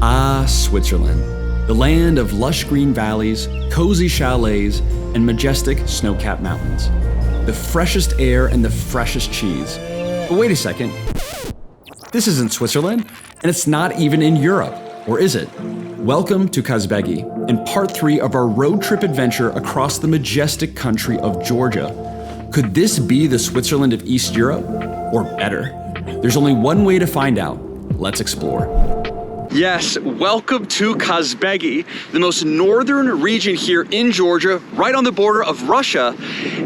Ah, Switzerland, the land of lush green valleys, cozy chalets, and majestic snow-capped mountains. The freshest air and the freshest cheese. But wait a second, this isn't Switzerland, and it's not even in Europe, or is it? Welcome to Kazbegi, in part 3 of our road trip adventure across the majestic country of Georgia. Could this be the Switzerland of East Europe? Or better? There's only one way to find out. Let's explore. Yes, welcome to Kazbegi, the most northern region here in Georgia, right on the border of Russia.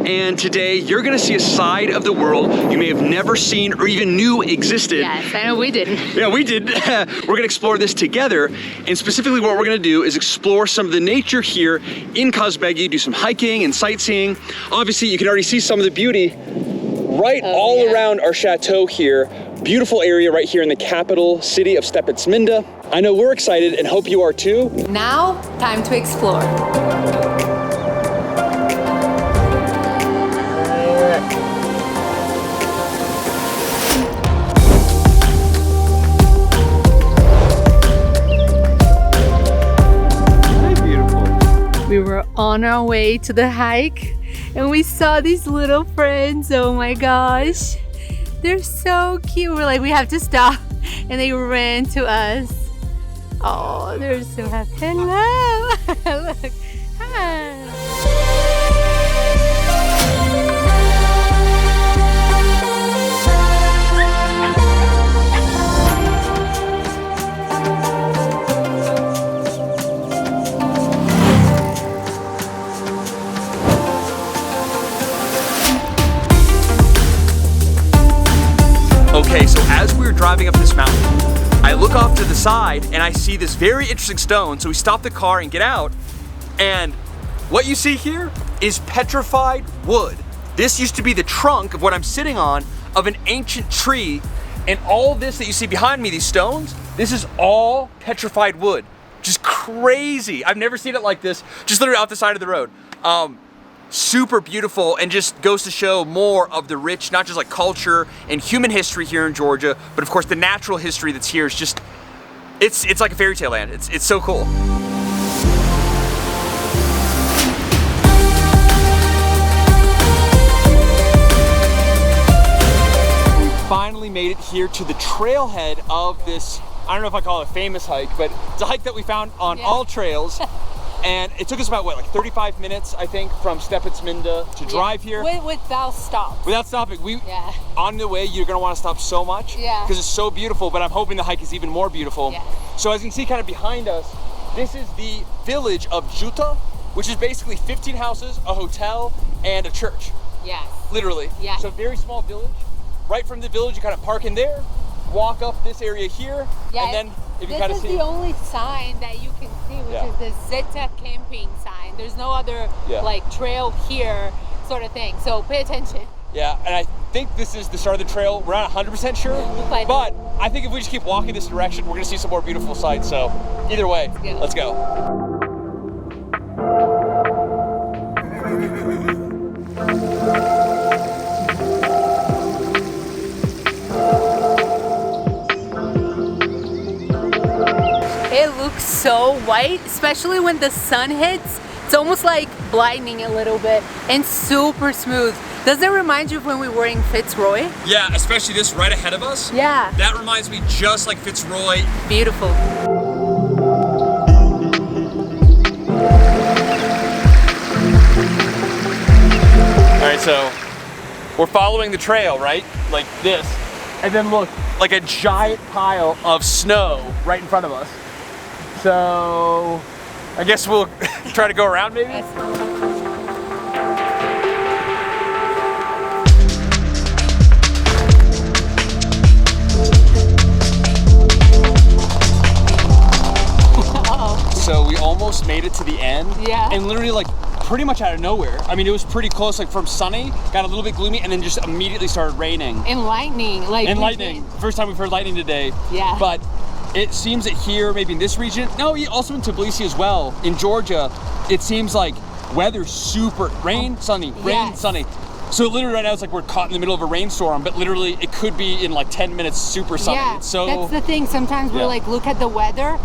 And today you're gonna see a side of the world you may have never seen or even knew existed. Yes, I know we didn't. Yeah, we did. We're gonna explore this together. And specifically what we're gonna do is explore some of the nature here in Kazbegi, do some hiking and sightseeing. Obviously, you can already see some of the beauty right all around our chateau here. Beautiful area right here in the capital city of Tbilisi. I know we're excited and hope you are too. Now, time to explore. Very beautiful. We were on our way to the hike and we saw these little friends. Oh my gosh. They're so cute. We're like, we have to stop. And they ran to us. Oh, they're so happy. Hello. Look. Hi. Okay, so as we were driving up this mountain, I look off to the side and I see this very interesting stone. So we stop the car and get out. And what you see here is petrified wood. This used to be the trunk of what I'm sitting on of an ancient tree. And all this that you see behind me, these stones, this is all petrified wood. Just crazy. I've never seen it like this, just literally off the side of the road. Super beautiful, and just goes to show more of the rich, not just like culture and human history here in Georgia, but of course the natural history that's here is just, it's like a fairy tale land. It's so cool. We finally made it here to the trailhead of this, I don't know if I call it a famous hike, but it's a hike that we found on all trails. And it took us about, what, like 35 minutes, I think, from Tbilisi to drive here. Without stops. Without stopping. On the way, you're gonna wanna stop so much because it's so beautiful, but I'm hoping the hike is even more beautiful. Yeah. So as you can see kind of behind us, this is the village of Juta, which is basically 15 houses, a hotel, and a church. Yes. Literally. Yeah. So very small village. Right from the village, you kind of park in there, walk up this area here, and then if you kind of see. This is the only sign that you can see, which is the Zeta camping sign. There's no other like trail here sort of thing. So pay attention. Yeah, and I think this is the start of the trail. We're not 100% sure, but I think if we just keep walking this direction, we're gonna see some more beautiful sights. So either way, let's go. It looks so white, especially when the sun hits. It's almost like blinding a little bit and super smooth. Does it remind you of when we were in Fitzroy? Yeah, especially this right ahead of us. Yeah. That reminds me just like Fitzroy. Beautiful. All right, so we're following the trail, right? Like this. And then look, like a giant pile of snow right in front of us. So I guess we'll try to go around maybe? So we almost made it to the end. Yeah. And literally like pretty much out of nowhere. I mean, it was pretty close, like from sunny, got a little bit gloomy, and then just immediately started raining. And lightning. And lightning. First time we've heard lightning today. Yeah. But it seems that here, maybe in this region, no, also in Tbilisi as well, in Georgia, it seems like weather's super, rain, sunny, rain, sunny. So literally right now it's like we're caught in the middle of a rainstorm, but literally it could be in like 10 minutes super sunny. Yeah, it's so, that's the thing. Sometimes we're like, look at the weather,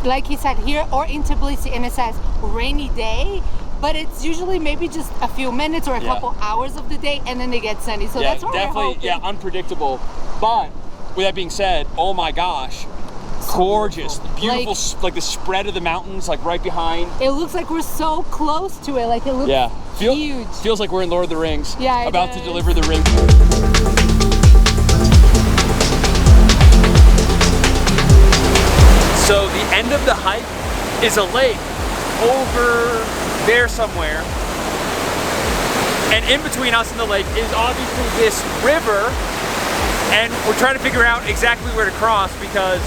like he said, here or in Tbilisi, and it says rainy day, but it's usually maybe just a few minutes or a couple hours of the day, and then they get sunny. So that's what definitely, unpredictable. But with that being said, oh my gosh, gorgeous, beautiful, like the spread of the mountains, like right behind. It looks like we're so close to it. Like it looks huge. Feels like we're in Lord of the Rings. Yeah, about to deliver the ring. So the end of the hike is a lake over there somewhere. And in between us and the lake is obviously this river. And we're trying to figure out exactly where to cross because,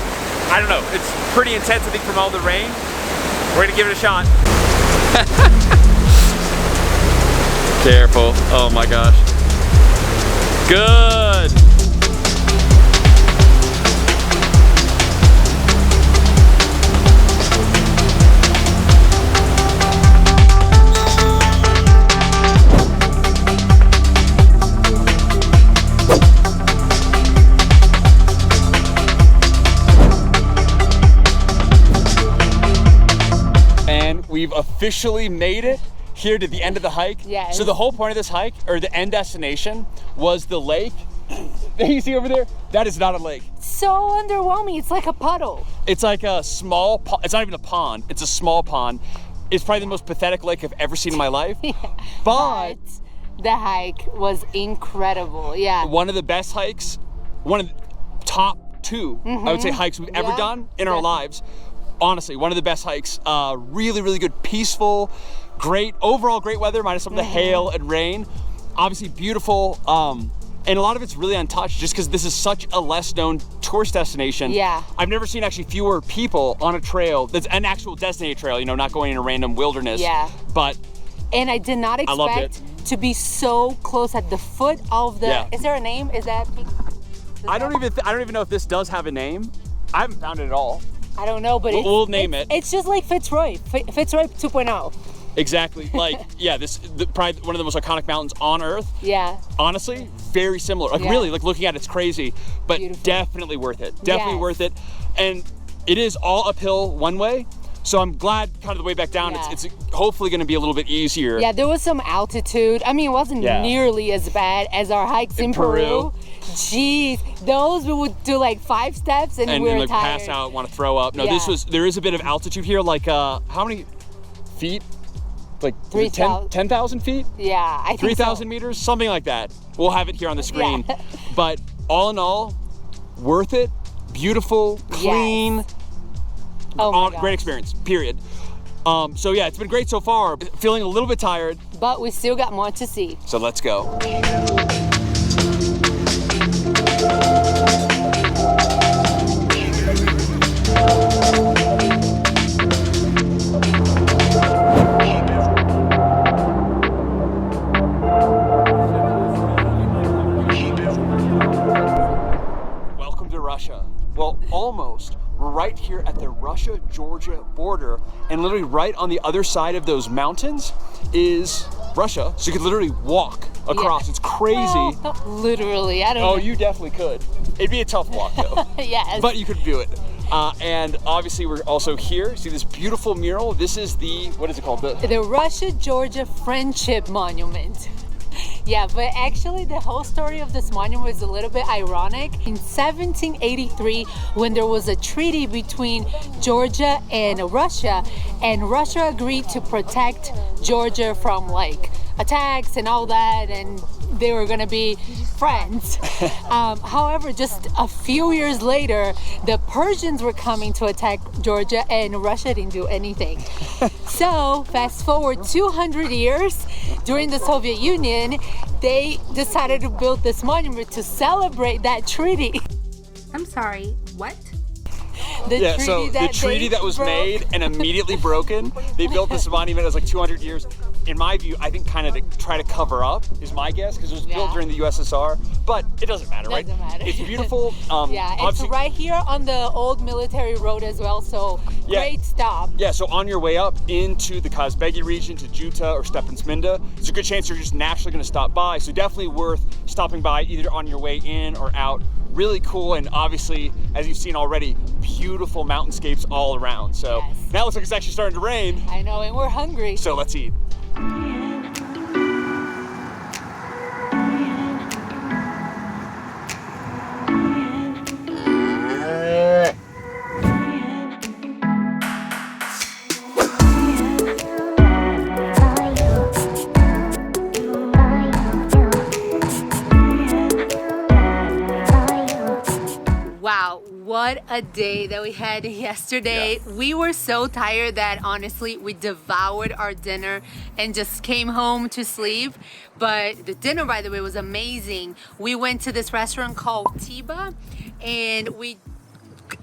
I don't know, it's pretty intense, I think, from all the rain. We're gonna give it a shot. Careful, oh my gosh. Good. We've officially made it here to the end of the hike. Yes. So the whole point of this hike, or the end destination, was the lake that you see over there. That is not a lake. So underwhelming. It's like a puddle. It's like a small pond. It's not even a pond. It's a small pond. It's probably the most pathetic lake I've ever seen in my life. But the hike was incredible. Yeah. One of the best hikes, one of the top two, I would say, hikes we've ever done in our lives. Honestly, one of the best hikes. Really, really good, peaceful, great, overall great weather, minus some of the hail and rain. Obviously beautiful, and a lot of it's really untouched just because this is such a less known tourist destination. Yeah. I've never seen actually fewer people on a trail that's an actual designated trail, you know, not going in a random wilderness. Yeah. But and I did not expect to be so close at the foot of the, is there a name? Is that? I don't even know if this does have a name. I haven't found it at all. I don't know, but we'll name it. It's just like Fitzroy 2.0. Exactly. Like, probably one of the most iconic mountains on Earth. Yeah. Honestly, very similar. Like really, like looking at it's crazy, but definitely worth it. Definitely worth it. And it is all uphill one way. So I'm glad kind of the way back down, it's hopefully going to be a little bit easier. Yeah, there was some altitude. I mean, it wasn't nearly as bad as our hikes in Peru. Jeez, those we would do like 5 steps and we were like tired. Pass out, want to throw up. No, there is a bit of altitude here. Like how many feet? Like 10,000 feet? Yeah, I think 3,000 meters, something like that. We'll have it here on the screen. But all in all, worth it. Beautiful, clean. Great experience, period. So yeah, it's been great so far. Feeling a little bit tired. But we still got more to see. So let's go. Welcome to Russia. Well, almost. We're right here at the Russia-Georgia border, and literally right on the other side of those mountains is Russia, so you could literally walk across. It's crazy. Well, literally, I don't know. Oh, you definitely could. It'd be a tough walk though. Yes. But you could do it. And obviously we're also here. See this beautiful mural? This is the, what is it called? The Russia-Georgia Friendship Monument. Yeah, but actually the whole story of this monument is a little bit ironic. In 1783, when there was a treaty between Georgia and Russia agreed to protect Georgia from like attacks and all that, and they were gonna be friends. However, just a few years later, the Persians were coming to attack Georgia and Russia didn't do anything. So fast forward 200 years, during the Soviet Union, they decided to build this monument to celebrate that treaty. I'm sorry, what? The treaty that was made and immediately broken, they built this monument as like 200 years. In my view, I think kind of to try to cover up is my guess, because it was built during the USSR, but it doesn't matter, right? It's beautiful. It's right here on the old military road as well, so great stop. Yeah, so on your way up into the Kazbegi region to Juta or Stepantsminda, there's a good chance you're just naturally going to stop by, so definitely worth stopping by either on your way in or out really cool, and obviously, as you've seen already, beautiful mountainscapes all around. So now it looks like it's actually starting to rain. I know, and we're hungry. So let's eat. Wow, what a day that we had yesterday. Yeah. We were so tired that honestly, we devoured our dinner and just came home to sleep. But the dinner, by the way, was amazing. We went to this restaurant called Tiba and we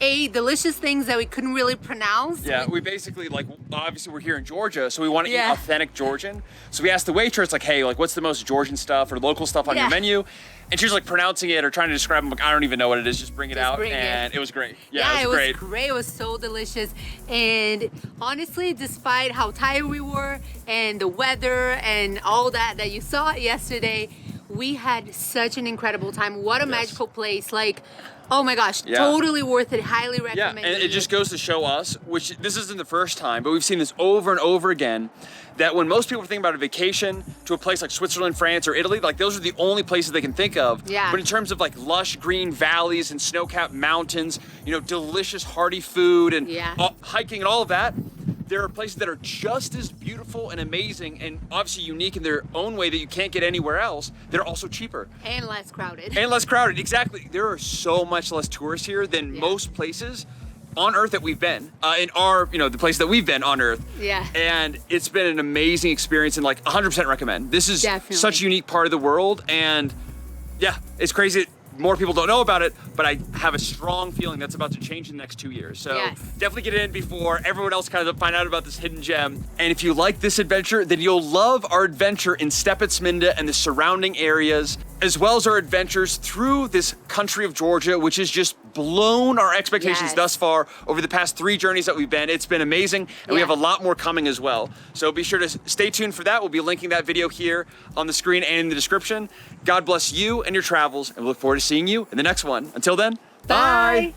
ate delicious things that we couldn't really pronounce. Yeah, we basically, like, obviously we're here in Georgia, so we want to eat authentic Georgian. So we asked the waitress, like, hey, like, what's the most Georgian stuff or local stuff on your menu? And she was like pronouncing it or trying to describe them. Like, I don't even know what it is. Just bring it out. And it was great. Yeah, it was great. It was so delicious. And honestly, despite how tired we were and the weather and all that you saw yesterday, we had such an incredible time. What a magical place. Like, oh my gosh, totally worth it. Highly recommend it. Yeah, and it just goes to show us, which this isn't the first time, but we've seen this over and over again, that when most people think about a vacation to a place like Switzerland, France, or Italy, like those are the only places they can think of. Yeah. But in terms of like lush green valleys and snow-capped mountains, you know, delicious hearty food and hiking and all of that, there are places that are just as beautiful and amazing and obviously unique in their own way that you can't get anywhere else. They're also cheaper. And less crowded. And less crowded, exactly. There are so much less tourists here than most places on Earth that we've been, in our, you know, the place that we've been on Earth. Yeah. And it's been an amazing experience and like 100% recommend. This is such a unique part of the world, and yeah, it's crazy. More people don't know about it, but I have a strong feeling that's about to change in the next 2 years. So definitely get in before everyone else kind of find out about this hidden gem. And if you like this adventure, then you'll love our adventure in Stepetsminda and the surrounding areas, as well as our adventures through this country of Georgia, which has just blown our expectations thus far over the past 3 journeys that we've been. It's been amazing, and we have a lot more coming as well. So be sure to stay tuned for that. We'll be linking that video here on the screen and in the description. God bless you and your travels, and we look forward to seeing you in the next one. Until then, bye.